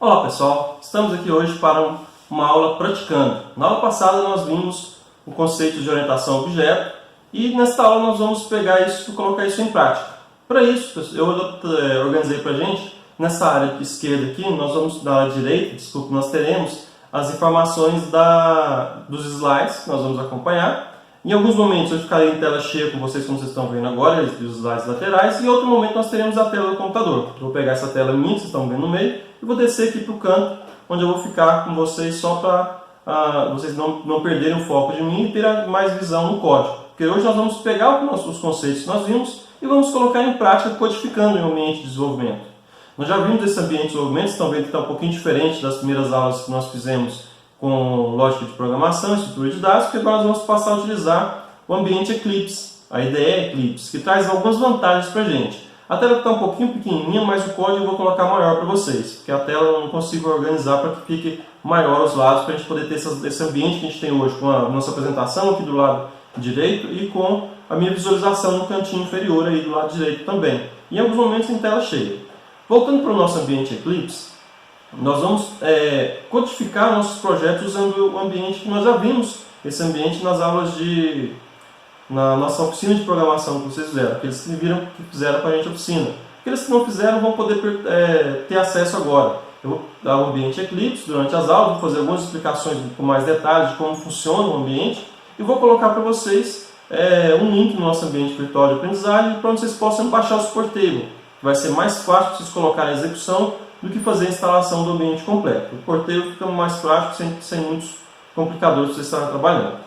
Olá pessoal, estamos aqui hoje para uma aula praticando. Na aula passada nós vimos o conceito de orientação a objeto e nesta aula nós vamos pegar isso e colocar isso em prática. Para isso, eu organizei para a gente, nessa área esquerda aqui, na área direita, nós teremos as informações dos slides que nós vamos acompanhar. Em alguns momentos eu ficarei em tela cheia com vocês, como vocês estão vendo agora, os slides laterais, e em outro momento nós teremos a tela do computador. Eu vou pegar essa tela minha, que vocês estão vendo no meio, e vou descer aqui para o canto, onde eu vou ficar com vocês só para vocês não perderem o foco de mim e terem mais visão no código. Porque hoje nós vamos pegar os conceitos que nós vimos e vamos colocar em prática codificando em um ambiente de desenvolvimento. Nós já vimos esse ambiente de desenvolvimento, vocês estão vendo que está um pouquinho diferente das primeiras aulas que nós fizemos com lógica de programação, estrutura de dados, porque agora nós vamos passar a utilizar o ambiente Eclipse, a IDE Eclipse, que traz algumas vantagens para a gente. A tela está um pouquinho pequenininha, mas o código eu vou colocar maior para vocês, porque a tela eu não consigo organizar para que fique maior os lados, para a gente poder ter esse ambiente que a gente tem hoje, com a nossa apresentação aqui do lado direito e com a minha visualização no cantinho inferior aí do lado direito também. E em alguns momentos em tela cheia. Voltando para o nosso ambiente Eclipse, nós vamos codificar nossos projetos usando o ambiente que nós já vimos, esse ambiente nas aulas na nossa oficina de programação que vocês fizeram, aqueles que fizeram para a gente a oficina. Aqueles que não fizeram vão poder ter acesso agora. Eu vou dar o ambiente Eclipse durante as aulas, vou fazer algumas explicações com mais detalhes de como funciona o ambiente e vou colocar para vocês um link no nosso ambiente virtual de aprendizagem para onde vocês possam baixar o support table, que vai ser mais fácil para vocês colocarem a execução do que fazer a instalação do ambiente completo. O porteiro fica mais prático, sem muitos complicadores para vocês estarem trabalhando.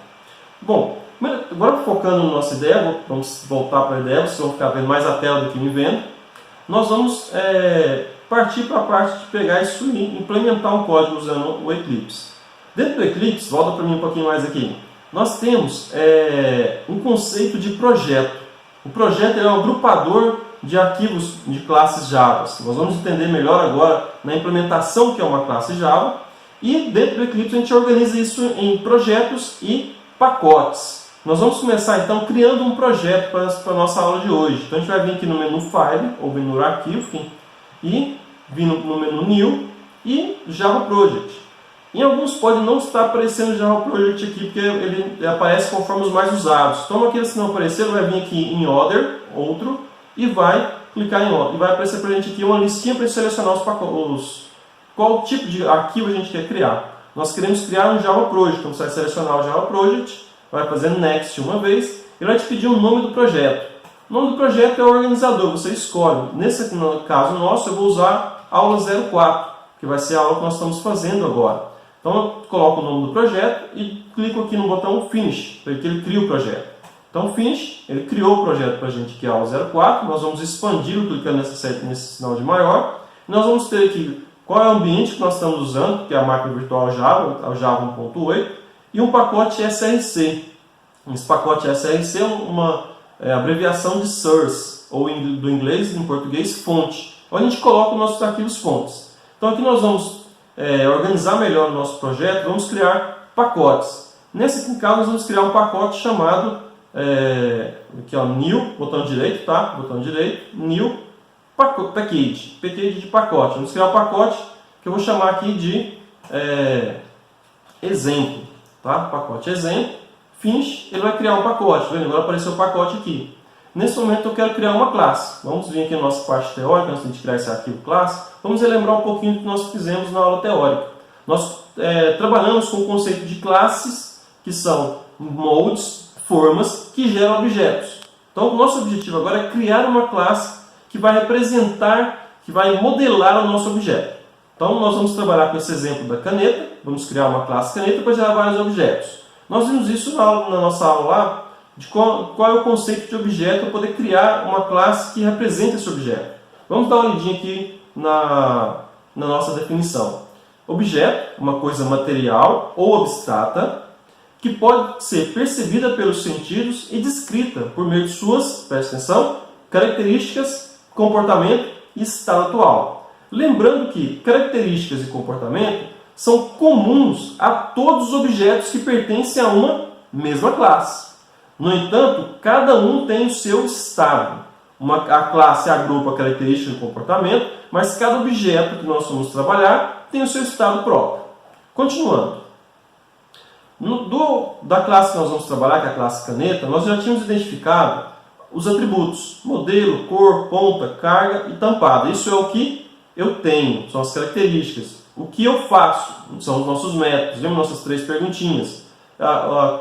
Bom, agora focando na nossa ideia, vamos voltar para a ideia, vocês vão ficar vendo mais a tela do que me vendo. Nós vamos partir para a parte de pegar isso e implementar um código usando o Eclipse. Dentro do Eclipse, volta para mim um pouquinho mais aqui, nós temos um conceito de projeto. O projeto é um agrupador de arquivos de classes Java. Nós vamos entender melhor agora na implementação que é uma classe Java. E dentro do Eclipse a gente organiza isso em projetos e pacotes. Nós vamos começar então criando um projeto para a nossa aula de hoje. Então a gente vai vir aqui no menu File, ou menu Arquivo, e vir no menu New e Java Project. Em alguns pode não estar aparecendo Java Project aqui, porque ele aparece conforme os mais usados. Então aqueles que não apareceram, vai vir aqui em Other, outro, e vai clicar em Other. E vai aparecer para a gente aqui uma listinha para selecionar qual tipo de arquivo a gente quer criar. Nós queremos criar um Java Project, então você vai selecionar o Java Project, vai fazer Next uma vez, e vai te pedir o nome do projeto. O nome do projeto é o organizador, você escolhe. Nesse caso nosso, eu vou usar aula 04, que vai ser a aula que nós estamos fazendo agora. Então eu coloco o nome do projeto e clico aqui no botão Finish, para que ele crie o projeto. Então Finish, ele criou o projeto para a gente, que é a aula 04, nós vamos expandi-lo clicando nesse sinal de maior. E nós vamos ter aqui qual é o ambiente que nós estamos usando, que é a máquina virtual Java, a Java 1.8, e um pacote SRC. Esse pacote SRC é uma abreviação de source, ou do inglês, em português, fonte, onde a gente coloca os nossos arquivos fontes. Então aqui nós vamos organizar melhor o nosso projeto, vamos criar pacotes. Nesse caso nós vamos criar um pacote chamado aqui, ó, New, botão direito, tá? Botão direito, New Package de pacote. Vamos criar um pacote que eu vou chamar aqui de exemplo, tá? Pacote exemplo. Finish, ele vai criar um pacote. Vendo? Agora apareceu o pacote aqui. Nesse momento eu quero criar uma classe. Vamos vir aqui na nossa parte teórica, antes de criar esse arquivo classe. Vamos relembrar um pouquinho do que nós fizemos na aula teórica. Nós trabalhamos com o conceito de classes, que são modes, formas, que geram objetos. Então o nosso objetivo agora é criar uma classe que vai representar, que vai modelar o nosso objeto. Então nós vamos trabalhar com esse exemplo da caneta. Vamos criar uma classe caneta para gerar vários objetos. Nós vimos isso na nossa aula lá, de qual é o conceito de objeto para poder criar uma classe que representa esse objeto. Vamos dar uma olhadinha aqui na nossa definição. Objeto, uma coisa material ou abstrata, que pode ser percebida pelos sentidos e descrita por meio de suas, presta atenção, características, comportamento e estado atual. Lembrando que características e comportamento são comuns a todos os objetos que pertencem a uma mesma classe. No entanto, cada um tem o seu estado. A classe agrupa características e comportamento, mas cada objeto que nós vamos trabalhar tem o seu estado próprio. Continuando. Da classe que nós vamos trabalhar, que é a classe caneta, nós já tínhamos identificado os atributos: modelo, cor, ponta, carga e tampada. Isso é o que eu tenho, são as características. O que eu faço são os nossos métodos. Lembra nossas 3 perguntinhas?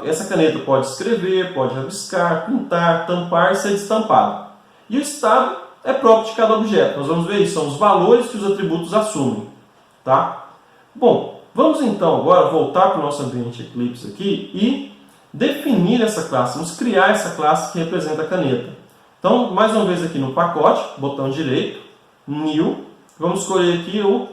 Essa caneta pode escrever, pode rabiscar, pintar, tampar e ser destampada. E o estado é próprio de cada objeto. Nós vamos ver isso, são os valores que os atributos assumem. Tá? Bom, vamos então agora voltar para o nosso ambiente Eclipse aqui e definir essa classe. Vamos criar essa classe que representa a caneta. Então, mais uma vez aqui no pacote, botão direito, New, vamos escolher aqui o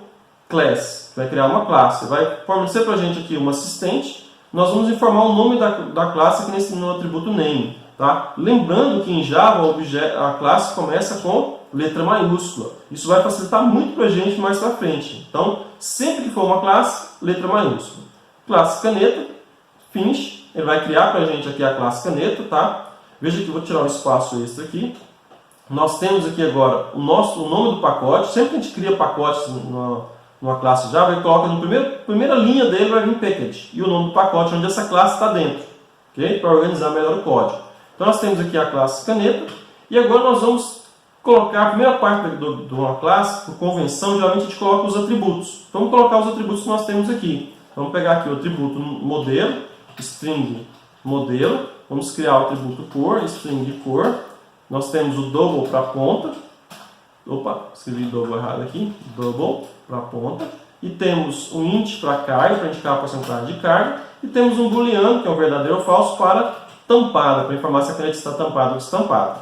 Class, vai criar uma classe. Vai fornecer para a gente aqui uma assistente. Nós vamos informar o nome da classe aqui no atributo Name. Tá? Lembrando que em Java a classe começa com letra maiúscula. Isso vai facilitar muito para a gente mais para frente. Então, sempre que for uma classe, letra maiúscula. Classe caneta, finish, ele vai criar para a gente aqui a classe caneta. Tá? Veja que eu vou tirar um espaço extra aqui. Nós temos aqui agora o nome do pacote. Sempre que a gente cria pacotes numa classe Java, ele coloca na primeira linha dele vai vir package e o nome do pacote onde essa classe está dentro, okay? Para organizar melhor o código. Então nós temos aqui a classe caneta e agora nós vamos colocar a primeira parte de uma classe, por convenção, geralmente a gente coloca os atributos. Então vamos colocar os atributos que nós temos aqui. Vamos pegar aqui o atributo modelo, string modelo, vamos criar o atributo cor, string cor. Nós temos o double para a ponta. Opa, escrevi double errado aqui. Double para a ponta. E temos um int para carga, para indicar a porcentagem de carga. E temos um booleano, que é um verdadeiro ou falso, para tampada, para informar se a caneta está tampada ou destampada.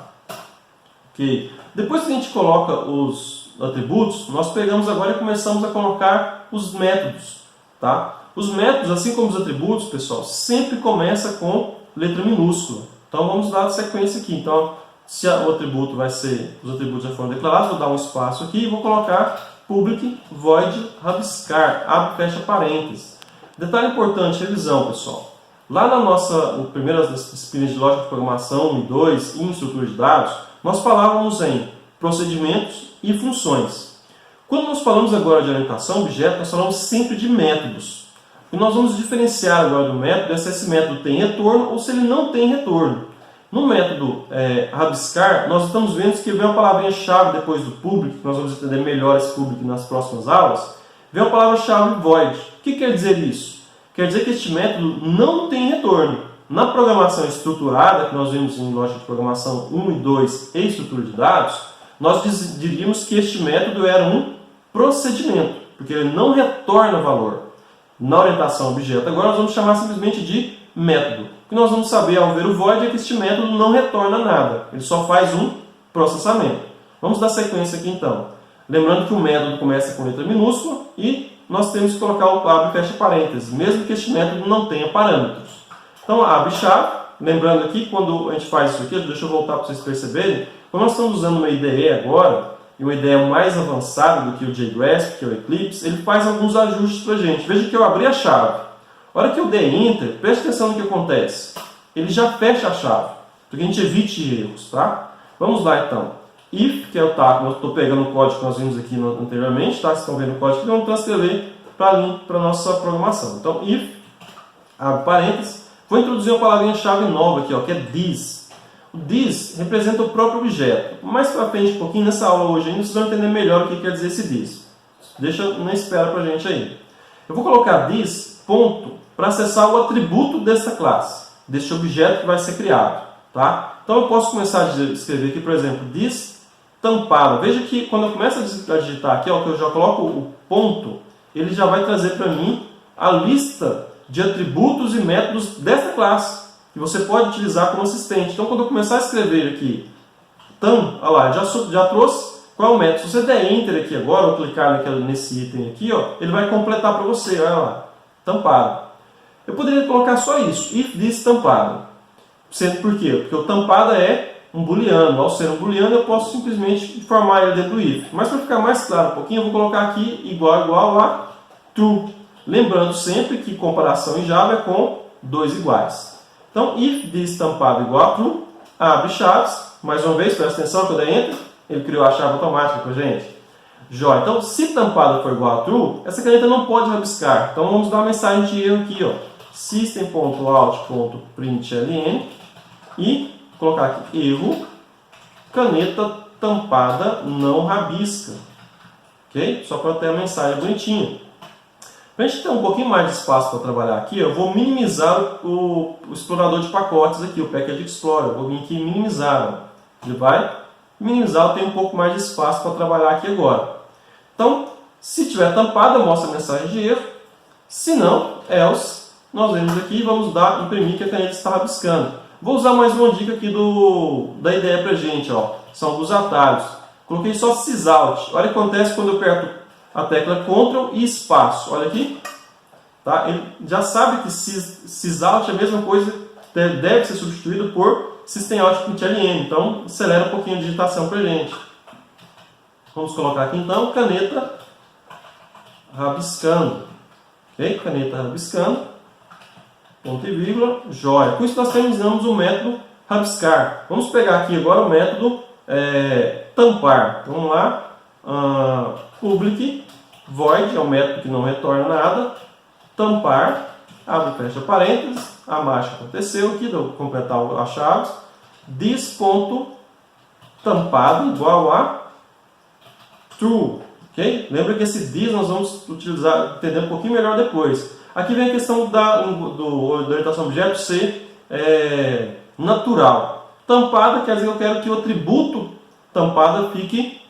Ok. Depois que a gente coloca os atributos, nós pegamos agora e começamos a colocar os métodos. Tá? Os métodos, assim como os atributos, pessoal, sempre começa com letra minúscula. Então vamos dar a sequência aqui. Então, se o atributo vai ser, os atributos já foram declarados, vou dar um espaço aqui e vou colocar public void rabiscar, abre e fecha parênteses. Detalhe importante, revisão, pessoal. Lá na nossa primeiras disciplinas de lógica de programação 1 e 2 e em estrutura de dados, nós falávamos em procedimentos e funções. Quando nós falamos agora de orientação objeto, nós falamos sempre de métodos. E nós vamos diferenciar agora do método se esse método tem retorno ou se ele não tem retorno. No método rabiscar, nós estamos vendo que vem uma palavrinha-chave depois do public, que nós vamos entender melhor esse public nas próximas aulas, vem a palavra-chave void. O que quer dizer isso? Quer dizer que este método não tem retorno. Na programação estruturada, que nós vimos em lógica de programação 1 e 2 e estrutura de dados, nós diríamos que este método era um procedimento, porque ele não retorna valor. Na orientação objeto, agora nós vamos chamar simplesmente de método. O que nós vamos saber ao ver o void é que este método não retorna nada, ele só faz um processamento. Vamos dar sequência aqui então. Lembrando que o método começa com letra minúscula e nós temos que colocar o abre e fecha parênteses, mesmo que este método não tenha parâmetros. Então, abre chave, lembrando aqui, quando a gente faz isso aqui, deixa eu voltar para vocês perceberem, como nós estamos usando uma IDE agora, e uma IDE mais avançada do que o JGrasp, que é o Eclipse, ele faz alguns ajustes para a gente. Veja que eu abri a chave. A hora que eu der Enter, preste atenção no que acontece. Ele já fecha a chave, para que a gente evite erros, tá? Vamos lá então. If, que é o TAP, eu estou pegando o código que nós vimos aqui anteriormente, tá? Vocês estão vendo o código que vamos transcrever para a nossa programação. Então, if, abre parênteses, vou introduzir uma palavrinha-chave nova aqui, ó, que é this. O this representa o próprio objeto. Mais para frente, um pouquinho nessa aula hoje ainda, vocês vão entender melhor o que quer dizer esse this. Deixa na espera para a gente aí. Eu vou colocar this, ponto, para acessar o atributo dessa classe, deste objeto que vai ser criado. Tá? Então eu posso começar a escrever aqui, por exemplo, this tampado. Veja que quando eu começo a digitar aqui, ó, que eu já coloco o ponto, ele já vai trazer para mim a lista de atributos e métodos dessa classe, que você pode utilizar como assistente. Então quando eu começar a escrever aqui, olha lá, já trouxe qual é o método. Se você der Enter aqui agora, ou clicar nesse item aqui, ó, ele vai completar para você, olha lá, tampado. Eu poderia colocar só isso, if this tampado. Sendo por quê? Porque o tampado é um booleano. Ao ser um booleano, eu posso simplesmente formar ele dentro do if. Mas para ficar mais claro um pouquinho, eu vou colocar aqui igual a true. Lembrando sempre que comparação em Java é com dois iguais. Então, if this tampado igual a true, abre chaves. Mais uma vez, presta atenção que eu dei Enter. Ele criou a chave automática para a gente. Joia. Então, se tampada for igual a true, essa caneta não pode rabiscar. Então, vamos dar uma mensagem de erro aqui, ó. System.out.println e colocar aqui erro, caneta tampada não rabisca. Ok? Só para ter a mensagem bonitinha. Para a gente ter um pouquinho mais de espaço para trabalhar aqui, eu vou minimizar o explorador de pacotes aqui, o Package Explorer. Eu vou vir aqui e minimizar. Ó. Ele vai minimizar, eu tenho um pouco mais de espaço para trabalhar aqui agora. Então, se tiver tampada, mostra a mensagem de erro. Se não, else, nós vemos aqui e vamos imprimir que a caneta está rabiscando. Vou usar mais uma dica aqui da ideia para a gente. Ó. São alguns atalhos. Coloquei só sysout. Olha o que acontece quando eu aperto a tecla Ctrl e espaço. Olha aqui. Tá? Ele já sabe que sysout é a mesma coisa, deve ser substituído por Systemout.println. Então, acelera um pouquinho a digitação para a gente. Vamos colocar aqui então, caneta rabiscando. Ok? Caneta rabiscando. Ponto e vírgula, joia. Com isso nós terminamos o método rabiscar. Vamos pegar aqui agora o método tampar. Então, vamos lá. Public void é um método que não retorna nada. Tampar, abre e fecha parênteses. A marcha aconteceu aqui, vou completar as chaves. This.tampado igual a true. Okay? Lembra que esse this nós vamos utilizar, entender um pouquinho melhor depois. Aqui vem a questão da orientação objeto ser natural. Tampada quer dizer que eu quero que o atributo tampada fique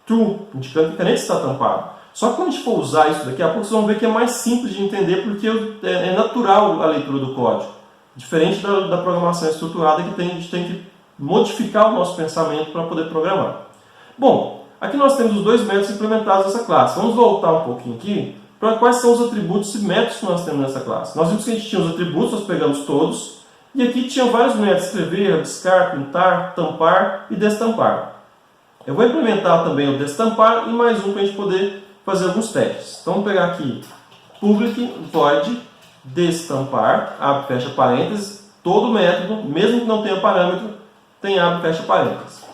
true, indicando que a caneta está tampada. Só que quando a gente for usar isso daqui a pouco, vocês vão ver que é mais simples de entender porque é natural a leitura do código. Diferente da programação estruturada que a gente tem que modificar o nosso pensamento para poder programar. Bom, aqui nós temos os dois métodos implementados nessa classe. Vamos voltar um pouquinho aqui para quais são os atributos e métodos que nós temos nessa classe. Nós vimos que a gente tinha os atributos, nós pegamos todos, e aqui tinha vários métodos: escrever, rabiscar, pintar, tampar e destampar. Eu vou implementar também o destampar e mais um para a gente poder fazer alguns testes. Então vamos pegar aqui public void destampar, abre e fecha parênteses, todo método, mesmo que não tenha parâmetro, tem abre e fecha parênteses.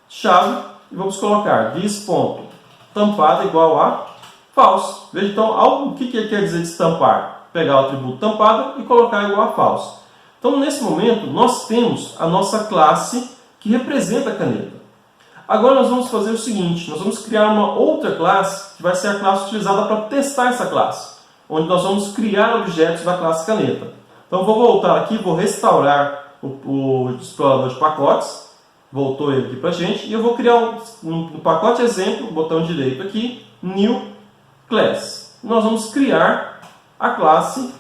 Chave, e vamos colocar this.tampada igual a false. Veja então o que quer dizer destampar. Pegar o atributo tampada e colocar igual a false. Então nesse momento nós temos a nossa classe que representa a caneta. Agora nós vamos fazer o seguinte, nós vamos criar uma outra classe, que vai ser a classe utilizada para testar essa classe, onde nós vamos criar objetos da classe caneta. Então vou voltar aqui, vou restaurar o explorador de pacotes, voltou ele aqui para a gente, e eu vou criar um pacote exemplo, botão direito aqui, New Class. Nós vamos criar a classe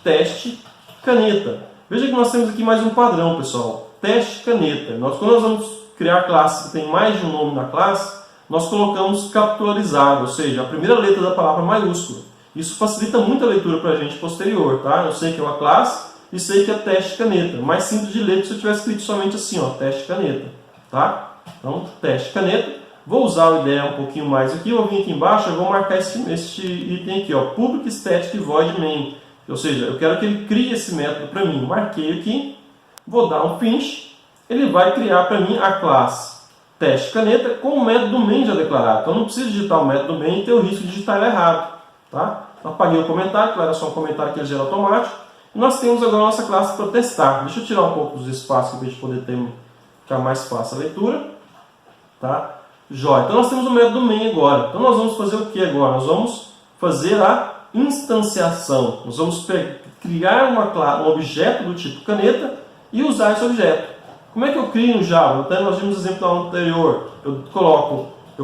teste caneta. Veja que nós temos aqui mais um padrão, pessoal, teste caneta. Quando nós vamos criar classe que tem mais de um nome na classe, nós colocamos capitalizado, ou seja, a primeira letra da palavra maiúscula. Isso facilita muito a leitura para a gente posterior, tá? Eu sei que é uma classe e sei que é teste caneta. Mais simples de ler se eu tivesse escrito somente assim, ó, teste caneta, tá? Então, teste caneta. Vou usar o IDE um pouquinho mais aqui, eu vou vir aqui embaixo, eu vou marcar este item aqui, ó, public static void main. Ou seja, eu quero que ele crie esse método para mim. Marquei aqui, vou dar um finish. Ele vai criar para mim a classe teste caneta com o método main já declarado. Então não preciso digitar o método main e ter o risco de digitar ele errado. Tá? Apaguei o comentário, que era só um comentário que ele gera automático. E nós temos agora a nossa classe para testar. Deixa eu tirar um pouco dos espaços para a gente poder ficar mais fácil a leitura. Tá? Joia. Então nós temos o método main agora. Então nós vamos fazer o que agora? Nós vamos fazer a instanciação. Nós vamos criar um objeto do tipo caneta e usar esse objeto. Como é que eu crio um Java? Então, nós vimos o exemplo anterior. Eu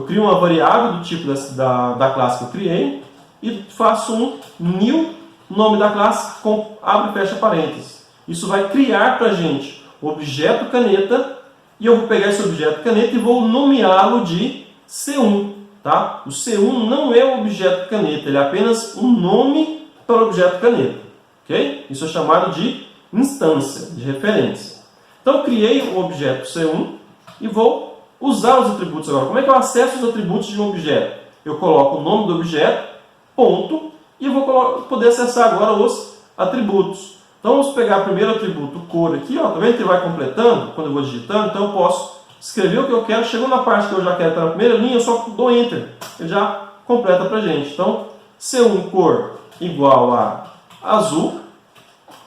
crio uma variável do tipo da classe que eu criei e faço um new, nome da classe, com abre e fecha parênteses. Isso vai criar para a gente o objeto caneta e eu vou pegar esse objeto caneta e vou nomeá-lo de C1. Tá? O C1 não é o objeto caneta, ele é apenas um nome para o objeto caneta. Okay? Isso é chamado de instância, de referência. Então, eu criei o objeto C1 e vou usar os atributos agora. Como é que eu acesso os atributos de um objeto? Eu coloco o nome do objeto, ponto, e eu vou poder acessar agora os atributos. Então, vamos pegar primeiro o atributo cor aqui, ó, tá vendo que ele vai completando quando eu vou digitando? Então, eu posso escreveu o que eu quero, chegou na parte que eu já quero estar na primeira linha, eu só dou Enter, ele já completa para a gente. Então, C1 cor igual a azul,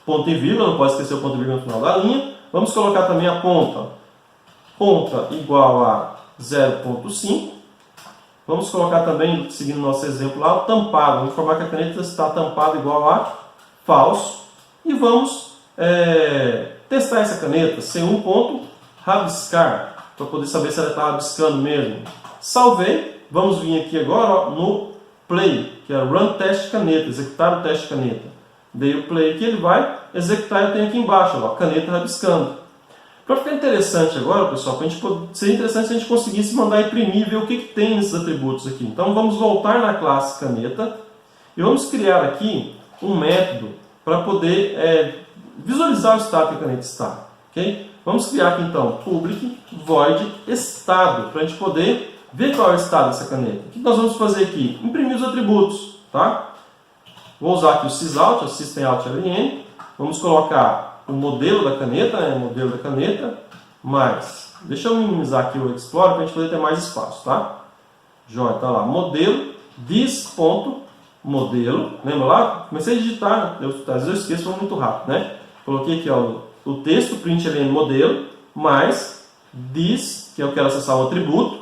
ponto e vírgula, não pode esquecer o ponto e vírgula no final da linha. Vamos colocar também a ponta, ponta igual a 0,5. Vamos colocar também, seguindo o nosso exemplo lá, o tampado. Vamos informar que a caneta está tampada igual a falso. E vamos testar essa caneta. C1 ponto rabiscar, para poder saber se ela está rabiscando mesmo. Salvei. Vamos vir aqui agora, ó, no play, que é Run Teste Caneta, executar o teste caneta. Dei o play aqui, ele vai executar, eu tenho aqui embaixo, ó, a caneta rabiscando. Para ficar interessante agora, pessoal, seria interessante se a gente conseguisse mandar imprimir e ver o que tem nesses atributos aqui. Então vamos voltar na classe caneta e vamos criar aqui um método para poder visualizar o estado que a caneta está. Okay? Vamos criar aqui então public void estado, para a gente poder ver qual é o estado dessa caneta. O que nós vamos fazer aqui? Imprimir os atributos. Tá? Vou usar aqui o sysout, o system.out.ln. Vamos colocar o modelo da caneta, modelo da caneta, mas deixa eu minimizar aqui o Explorer para a gente poder ter mais espaço, tá? Joia, tá lá, modelo, this.modelo, lembra lá? Comecei a digitar, às vezes eu esqueço, foi muito rápido, né? Coloquei aqui ó, o texto, println modelo, mais this, que eu quero acessar um atributo,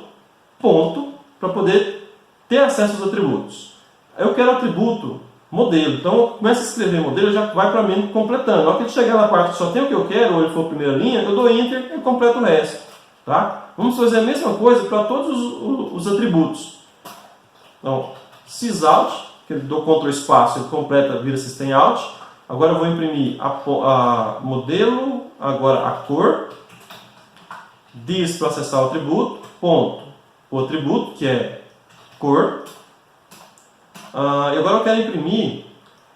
ponto, para poder ter acesso aos atributos. Eu quero atributo modelo. Então, eu começo a escrever modelo, já vai para mim completando. Na hora que ele chegar na parte que só tem o que eu quero, ou ele for a primeira linha, eu dou Enter e completo o resto. Tá? Vamos fazer a mesma coisa para todos os atributos. Então, sysout, que eu dou Ctrl espaço, ele completa, vira system out. Agora eu vou imprimir a modelo, agora a cor, this para acessar o atributo, ponto, o atributo, que é cor. E agora eu quero imprimir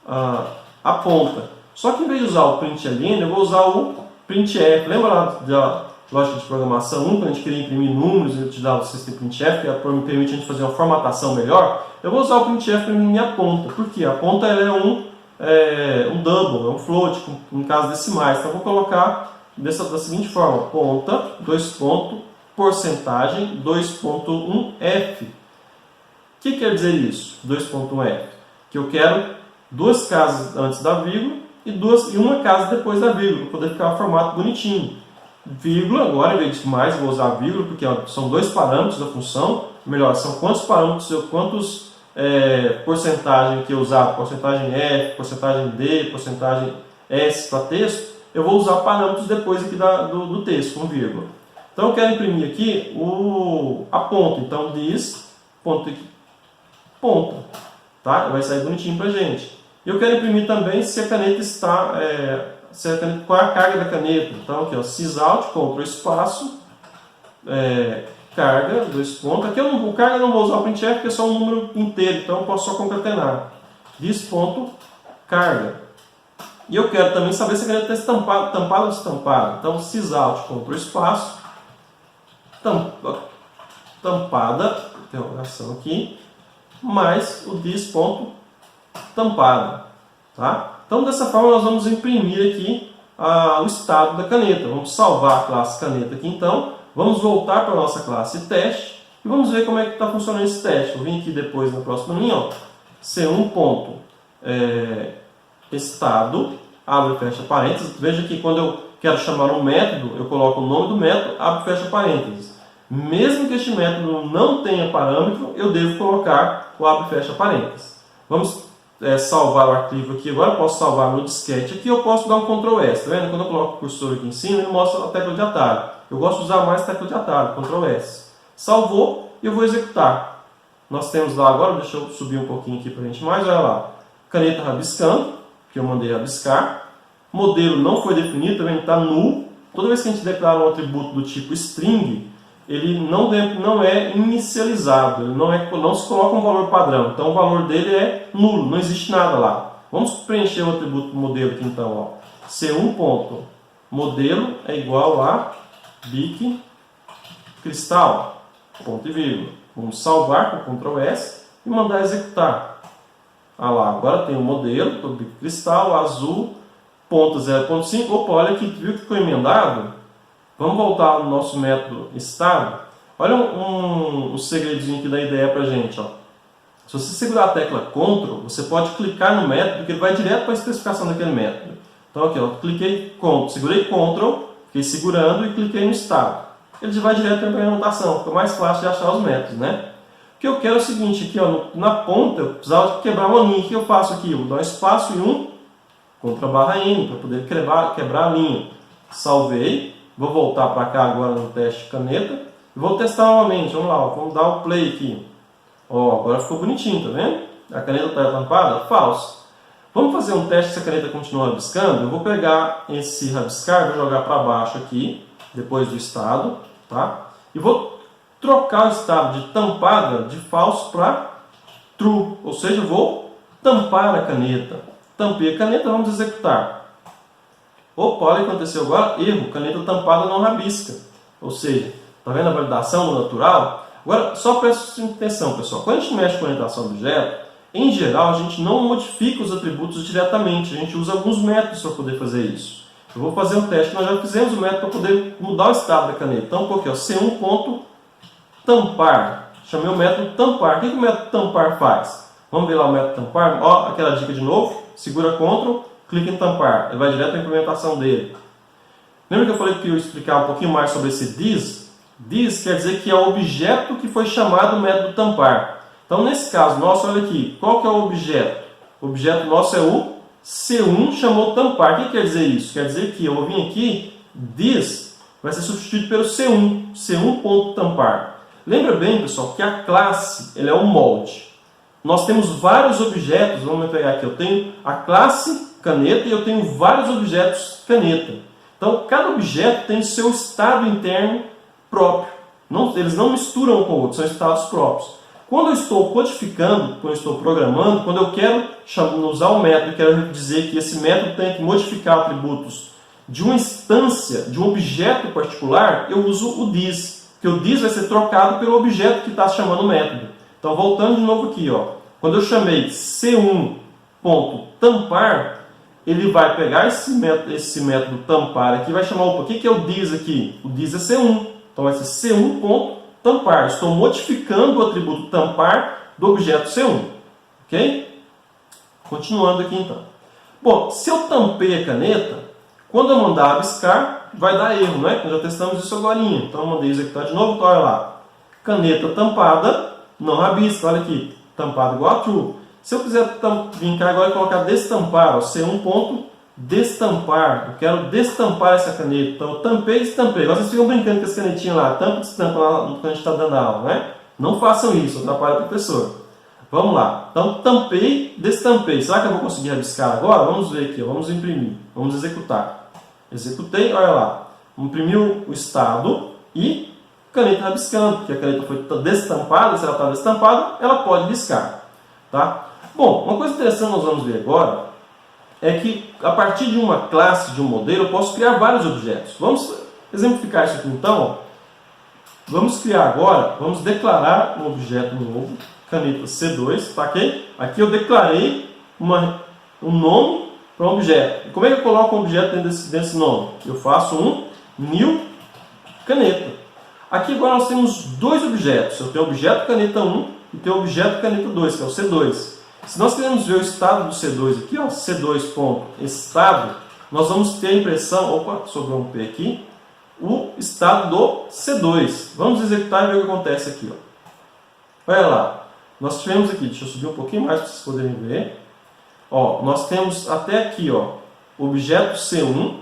a ponta. Só que em vez de usar o println, eu vou usar o printf. Lembra lá da lógica de programação 1, quando a gente queria imprimir números, eu te dava o sistema printf, que me permite a gente fazer uma formatação melhor. Eu vou usar o printf para imprimir a ponta. Por quê? A ponta ela é um double, é um float, em caso decimais. Então eu vou colocar da seguinte forma: ponta, 2 pontos, porcentagem, 2.1f. O que quer dizer isso? 2.1f. Que eu quero 2 casas antes da vírgula e uma casa depois da vírgula, para poder ficar o formato bonitinho. Vírgula, agora em vez de mais, vou usar vírgula, porque são 2 parâmetros da função. Melhor, são quantos parâmetros, porcentagem que eu usar, porcentagem f, porcentagem d, porcentagem s para texto, eu vou usar parâmetros depois aqui do texto, com vírgula. Então eu quero imprimir aqui a ponta. Então, this, ponto ponta, tá? Vai sair bonitinho pra gente. Eu quero imprimir também se a caneta está, qual é a carga da caneta. Então aqui ó, sysout, Ctrl espaço, carga, 2 pontos. Aqui o carga eu não vou usar o printf porque é só um número inteiro, então eu posso só concatenar. This ponto carga. E eu quero também saber se a caneta está tampada ou destampada. Então sysout, Ctrl espaço, tampada, interrogação aqui, mais o this ponto tampada, tá? Então dessa forma nós vamos imprimir aqui o estado da caneta. Vamos salvar a classe caneta aqui então, vamos voltar para a nossa classe teste e vamos ver como é que está funcionando esse teste. Vou vir aqui depois na próxima linha, ó, C1 ponto estado, abre e fecha parênteses. Veja que quando eu quero chamar um método, eu coloco o nome do método, abre e fecha parênteses. Mesmo que este método não tenha parâmetro, eu devo colocar o abre e fecha parênteses. Vamos salvar o arquivo aqui. Agora eu posso salvar no disquete aqui, eu posso dar um Ctrl S. Tá vendo? Quando eu coloco o cursor aqui em cima, ele mostra a tecla de atalho. Eu gosto de usar mais a tecla de atalho, Ctrl S. Salvou e eu vou executar. Nós temos lá agora, deixa eu subir um pouquinho aqui para a gente mais, olha lá. Caneta rabiscando, que eu mandei rabiscar. Modelo não foi definido, também está null. Toda vez que a gente declara um atributo do tipo string, ele não é inicializado, ele não se coloca um valor padrão, então o valor dele é nulo, não existe nada lá. Vamos preencher o atributo modelo aqui então, ó. C1 ponto modelo é igual a bic cristal, ponto e vírgula. Vamos salvar com Ctrl S e mandar executar. Lá, agora tem o modelo, o bic cristal, azul, ponto 0.5. Opa, olha aqui, viu que ficou emendado? Vamos voltar no nosso método estado. Olha um segredinho aqui da ideia para a gente. Ó. Se você segurar a tecla Ctrl, você pode clicar no método que ele vai direto para a especificação daquele método. Então aqui, ó, cliquei Ctrl, segurei Ctrl, fiquei segurando e cliquei no estado. Ele vai direto para a implementação, fica mais fácil de achar os métodos, né? O que eu quero é o seguinte, aqui ó, na ponta, eu precisava quebrar uma linha. O que eu faço aqui? Eu vou dar um espaço e Ctrl/N para poder quebrar a linha. Salvei, vou voltar para cá agora no teste caneta e vou testar novamente. Vamos lá, ó, vamos dar o play aqui. Ó, agora ficou bonitinho, tá vendo? A caneta está tampada? Falso. Vamos fazer um teste se a caneta continua rabiscando. Eu vou pegar esse rabiscar, vou jogar para baixo aqui, depois do estado, tá? E vou trocar o estado de tampada de falso para true, ou seja, eu vou tampar a caneta. Tampei a caneta, vamos executar. Opa, olha o que aconteceu agora, erro, caneta tampada não rabisca. Ou seja, tá vendo a validação no natural? Agora, só preste atenção, pessoal. Quando a gente mexe com orientação a objeto, em geral, a gente não modifica os atributos diretamente. A gente usa alguns métodos para poder fazer isso. Eu vou fazer um teste. Nós já fizemos o método para poder mudar o estado da caneta. Então, por quê? C1.tampar. Chamei o método tampar. O que o método tampar faz? Vamos ver lá o método tampar. Ó, aquela dica de novo. Segura Ctrl, clica em tampar. Ele vai direto para a implementação dele. Lembra que eu falei que eu ia explicar um pouquinho mais sobre esse this? This quer dizer que é o objeto que foi chamado método tampar. Então, nesse caso nosso, olha aqui, qual que é o objeto? O objeto nosso é o C1, chamou tampar. O que quer dizer isso? Quer dizer que eu vou vir aqui, this vai ser substituído pelo C1, C1.tampar. Lembra bem, pessoal, que a classe ela é um molde. Nós temos vários objetos, vamos pegar aqui, eu tenho a classe caneta e eu tenho vários objetos caneta. Então, cada objeto tem seu estado interno próprio. Eles não misturam um com o outro, são estados próprios. Quando eu estou codificando, quando eu estou programando, quando eu quero usar um método e quero dizer que esse método tem que modificar atributos de uma instância, de um objeto particular, eu uso o this. Porque o this vai ser trocado pelo objeto que está chamando o método. Então, voltando de novo aqui, ó. Quando eu chamei C1.tampar, ele vai pegar esse método tampar aqui e vai chamar, o que é o this aqui? O this é C1. Então, vai ser C1.tampar. Estou modificando o atributo tampar do objeto C1. Ok? Continuando aqui, então. Bom, se eu tampei a caneta, quando eu mandar rabiscar, vai dar erro, não é? Nós já testamos isso agora. Então, eu mandei executar de novo. Então, olha lá. Caneta tampada, não rabisca. Olha aqui. Tampado igual a true. Se eu quiser vir cá agora e colocar destampar, ó, C1.destampar. Eu quero destampar essa caneta. Então, eu tampei e destampei. Agora vocês ficam brincando com as canetinhas lá. Tampa e destampa lá quando a gente está dando aula, né? Não façam isso, atrapalha o professor. Vamos lá. Então, tampei, destampei. Será que eu vou conseguir rabiscar agora? Vamos ver aqui, ó. Vamos imprimir. Vamos executar. Executei, olha lá. Imprimiu o estado e caneta rabiscando, porque a caneta foi destampada. Se ela está destampada, ela pode riscar. Tá? Bom, uma coisa interessante que nós vamos ver agora é que a partir de uma classe, de um modelo, eu posso criar vários objetos. Vamos exemplificar isso aqui então. Vamos criar agora, vamos declarar um objeto novo, caneta C2, tá ok? Aqui eu declarei um nome para um objeto. E como é que eu coloco um objeto dentro desse nome? Eu faço um new caneta. Aqui agora nós temos dois objetos. Eu tenho o objeto caneta 1 e tenho o objeto caneta 2, que é o C2. Se nós queremos ver o estado do C2 aqui, ó, C2.estado, nós vamos ter a impressão, opa, sobrou um P aqui, o estado do C2. Vamos executar e ver o que acontece aqui. Ó. Olha lá, nós tivemos aqui, deixa eu subir um pouquinho mais para vocês poderem ver. Ó, nós temos até aqui ó, o objeto C1,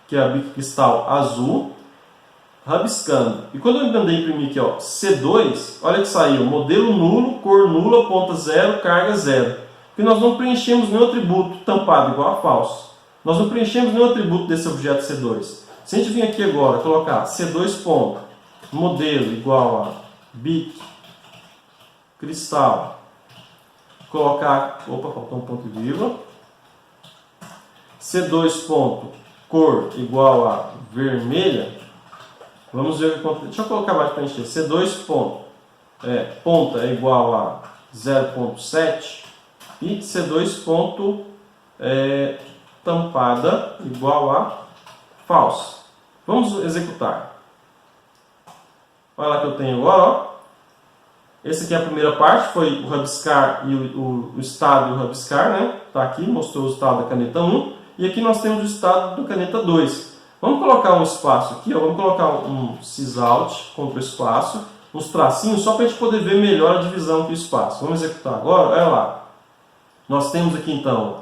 que é a bico cristal azul, rabiscando. E quando eu mandei imprimir aqui, ó, C2, olha que saiu, modelo nulo, cor nula, ponta 0, carga 0. Porque nós não preenchemos nenhum atributo tampado, igual a falso. Nós não preenchemos nenhum atributo desse objeto C2. Se a gente vir aqui agora, colocar C2 ponto, modelo igual a bic, cristal, colocar, opa, faltou um ponto de vírgula, C2 ponto, cor igual a vermelha, vamos ver o que acontece. Deixa eu colocar mais para encher. C2 ponto, ponta é igual a 0.7 e C2 ponto, tampada igual a falso. Vamos executar. Olha lá que eu tenho agora, ó. Essa aqui é a primeira parte, foi o rabiscar e o estado e o rabiscar, né? Está aqui, mostrou o estado da caneta 1. E aqui nós temos o estado da caneta 2. Vamos colocar um espaço aqui, ó. Vamos colocar um sysout contra o espaço, uns tracinhos, só para a gente poder ver melhor a divisão aqui do espaço. Vamos executar agora, olha lá. Nós temos aqui então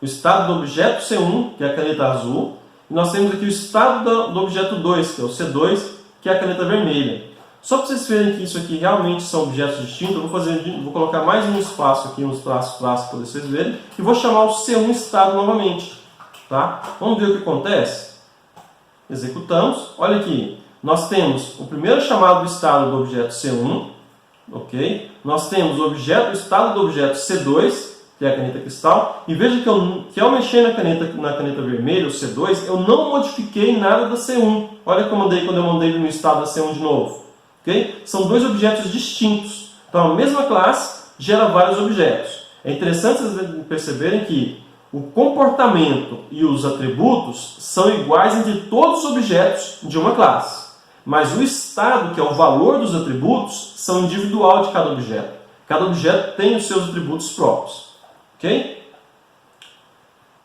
o estado do objeto C1, que é a caneta azul, e nós temos aqui o estado do objeto 2, que é o C2, que é a caneta vermelha. Só para vocês verem que isso aqui realmente são objetos distintos, eu vou colocar mais um espaço aqui, uns traços para vocês verem, e vou chamar o C1 estado novamente. Tá? Vamos ver o que acontece? Executamos. Olha aqui, nós temos o primeiro chamado do estado do objeto C1, ok? Nós temos o estado do objeto C2, que é a caneta cristal, e veja que ao mexer na caneta vermelha, o C2, eu não modifiquei nada da C1. Olha como quando eu mandei no estado da C1 de novo. Okay? São dois objetos distintos. Então, a mesma classe gera vários objetos. É interessante vocês perceberem que o comportamento e os atributos são iguais entre todos os objetos de uma classe. Mas o estado, que é o valor dos atributos, são individual de cada objeto. Cada objeto tem os seus atributos próprios. Ok?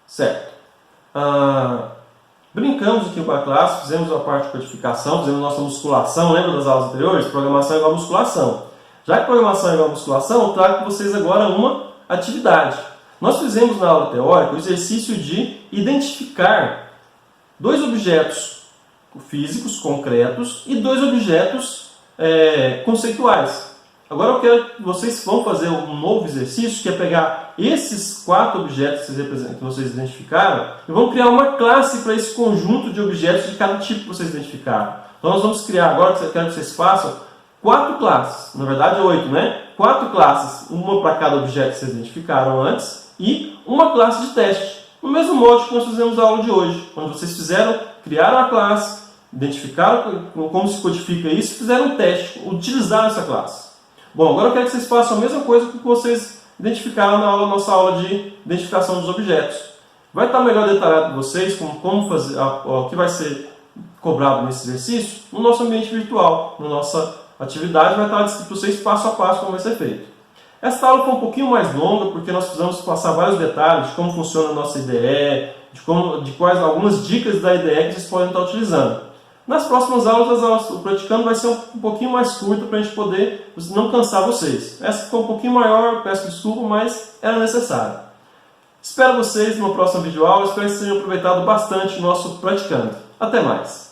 Certo. Brincamos aqui com a classe, fizemos a parte de codificação, fizemos nossa musculação, lembra das aulas anteriores? Programação é igual a musculação. Já que programação é igual a musculação, eu trago para vocês agora uma atividade. Nós fizemos na aula teórica o exercício de identificar dois objetos físicos, concretos, e dois objetos conceituais. Agora eu quero que vocês vão fazer um novo exercício, que é pegar esses 4 objetos que vocês identificaram e vão criar uma classe para esse conjunto de objetos de cada tipo que vocês identificaram. Então nós vamos criar agora, eu quero que vocês façam 4 classes, na verdade 8, né? 4 classes, uma para cada objeto que vocês identificaram antes e uma classe de teste. No mesmo modo que nós fizemos a aula de hoje, onde vocês criaram a classe, identificaram como se codifica isso e fizeram um teste, utilizaram essa classe. Bom, agora eu quero que vocês façam a mesma coisa que vocês identificaram na nossa aula de identificação dos objetos. Vai estar melhor detalhado para vocês como fazer, o que vai ser cobrado nesse exercício no nosso ambiente virtual, na nossa atividade, vai estar descrito para vocês passo a passo como vai ser feito. Esta aula foi um pouquinho mais longa porque nós precisamos passar vários detalhes de como funciona a nossa IDE, de quais algumas dicas da IDE que vocês podem estar utilizando. Nas próximas aulas, o Praticando vai ser um pouquinho mais curta para a gente poder não cansar vocês. Essa ficou um pouquinho maior, peço desculpa, mas era necessário. Espero vocês numa próxima videoaula, espero que vocês tenham aproveitado bastante o nosso Praticando. Até mais!